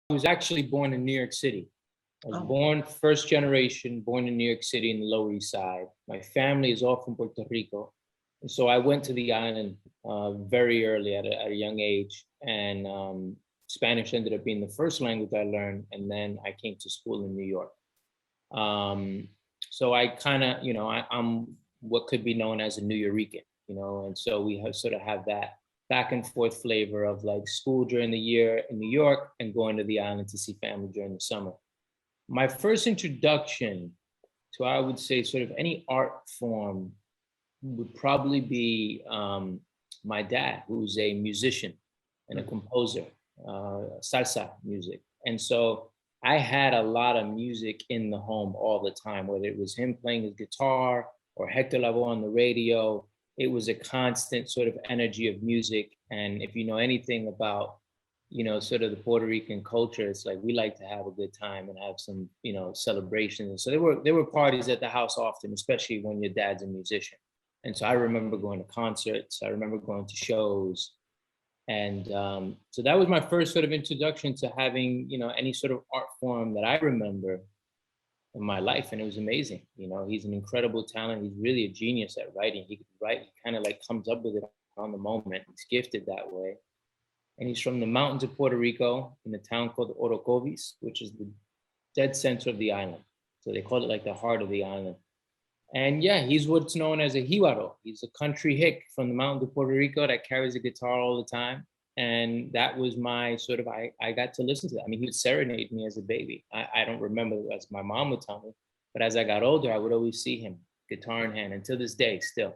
I was actually born in New York City. I was Oh, born first generation, born in New York City in the Lower East Side. My family is all from Puerto Rico. And so I went to the island very early at a young age. And Spanish ended up being the first language I learned. And then I came to school in New York. Um, so I kind of, I'm what could be known as a New Yorican, and so we have sort of have that back and forth flavor of like school during the year in New York and going to the island to see family during the summer. My first introduction to, I would say, sort of any art form would probably be my dad, who's a musician and a composer, salsa music. And so I had a lot of music in the home all the time, whether it was him playing his guitar or Hector Lavoe on the radio. It was a constant sort of energy of music. And if you know anything about, sort of the Puerto Rican culture, it's like we like to have a good time and have some, celebrations. So there were parties at the house often, especially when your dad's a musician. And so I remember going to concerts. I remember going to shows. And so that was my first sort of introduction to having, any sort of art form that I remember in my life. And it was amazing. He's an incredible talent. He's really a genius at writing. He could write, he kind of like comes up with it on the moment. He's gifted that way. And he's from the mountains of Puerto Rico in a town called Orocovis, which is the dead center of the island. So they call it like the heart of the island. And yeah, he's what's known as a jibaro. He's a country hick from the mountains of Puerto Rico that carries a guitar all the time. And that was my sort of, I got to listen to that. I mean, he would serenade me as a baby. I don't remember, as my mom would tell me, but as I got older, I would always see him, guitar in hand, and to this day still.